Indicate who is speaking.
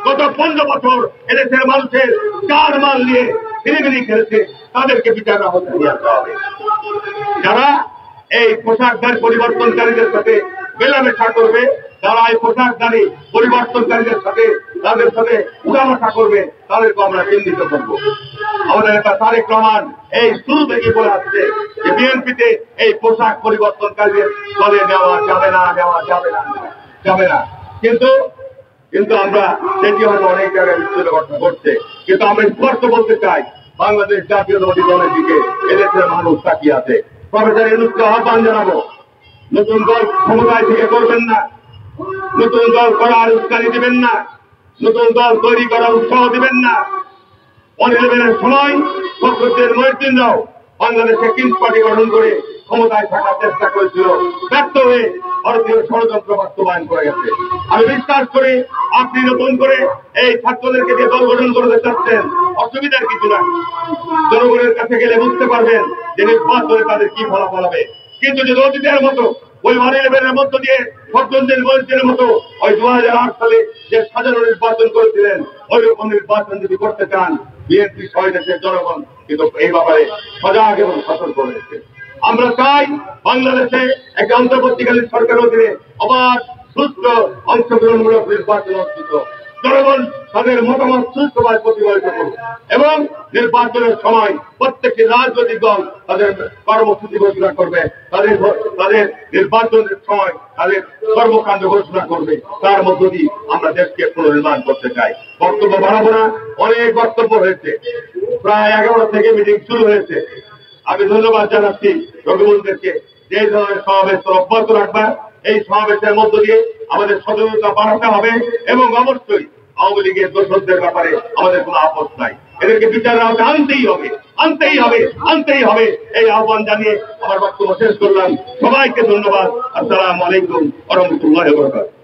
Speaker 1: গত 15 বছর এদেশের মানুষের চার মাল নিয়ে ছিনিমিনি খেলেছে, তাদেরকে বিচার আওতায় নিয়ে আসতে হবে। যারা এই পোশাকদার পরিবর্তনকারীদের সাথে মেলামেশা করবে, যারা এই পোশাকদারি পরিবর্তনকারীদের সাথে তাদের সাথে উঠাবসা করবে, তাদেরকে আমরা চিহ্নিত করবো। আমাদের নেতা তারেক রহমান এই শুরু থেকে বলে আসছে যে বিএনপিতে এই পোশাক পরিবর্তনকারীদের দলে নেওয়া যাবে না, নেওয়া যাবে না, যাবে না। কিন্তু আমরা সেটি হয়তো অনেক জায়গায় বিচ্ছিন্ন ঘটনা ঘটছে, কিন্তু আমরা স্পষ্ট বলতে চাই বাংলাদেশ জাতীয়তাবাদী দলের দিকে এদেশের মানুষ তাকিয়ে আছে। প্রফেসর ইউনূসকে আহ্বান জানাবো, নতুন দল ক্ষমতায় থেকে করবেন না, নতুন দল করার উস্কানি দিবেন না, নতুন দল তৈরি করার উৎসাহ দিবেন না। 11-এর সময় ফখরুদ্দিন মহিউদ্দিনরাও বাংলাদেশে কিংস পার্টি গঠন করে ক্ষমতায় থাকার চেষ্টা করেছিল, ব্যর্থ হয়ে ভারতীয় ষড়যন্ত্র বাস্তবায়ন করে গেছে। আমি বিশ্বাস করি আপনি নতুন করে এই ছাত্রদেরকে যে দল গঠন করতে চাচ্ছেন, অসুবিধার কিছু না। জনগণের কাছে গেলে বুঝতে পারবেন যে নির্বাচনে তাদের কি ফলাফল হবে। কিন্তু যদি অতীতের মতো ওই 11-এর মধ্য দিয়ে ফখরুদ্দিন মহিউদ্দিনের মতো ওই 2008 সালে যে সাধারণ নির্বাচন করেছিলেন, ওই রকম নির্বাচন যদি করতে চান, বিএনপি সহ দেশের জনগণ কিন্তু এই ব্যাপারে সজাগ এবং সতর্ক রয়েছে। আমরা চাই বাংলাদেশে একটা অন্তর্বর্তীকালীন সরকার অধীনে অবাধ, সুষ্ঠু, অংশগ্রহণমূলক নির্বাচন অনুষ্ঠিত। জনগণ তাদের মতামত সুষ্ঠুভাবে প্রতিফলিত করবে এবং নির্বাচনের সময় প্রত্যেকটি রাজনৈতিক দল তাদের কর্মসূচি ঘোষণা করবে, তাদের নির্বাচনের সময় তাদের কর্মকাণ্ড ঘোষণা করবে। তার মধ্য দিয়ে আমরা দেশকে পুনর্নির্মাণ করতে চাই। বক্তব্য বাড়াবো না, অনেক বক্তব্য হয়েছে, প্রায় 11টা থেকে মিটিং শুরু হয়েছে। আমি ধন্যবাদ জানাচ্ছি রবিবন্ধুদেরকে যে ধরনের সমাবেশ অব্যাহত রাখবা। এই সমাবেশের মধ্য দিয়ে আমাদের সচেতনতা বাড়াতে হবে এবং অবশ্যই আওয়ামী লীগের দোষরদের ব্যাপারে আমাদের কোনো আপত্তি নাই। এদেরকে বিচারের আওতায় আনতেই হবে, আনতেই হবে, আনতেই হবে। এই আহ্বান জানিয়ে আমার বক্তব্য শেষ করলাম। সবাইকে ধন্যবাদ। আসসালামু আলাইকুম ওয়া রাহমাতুল্লাহি ওয়া বারাকাতুহু।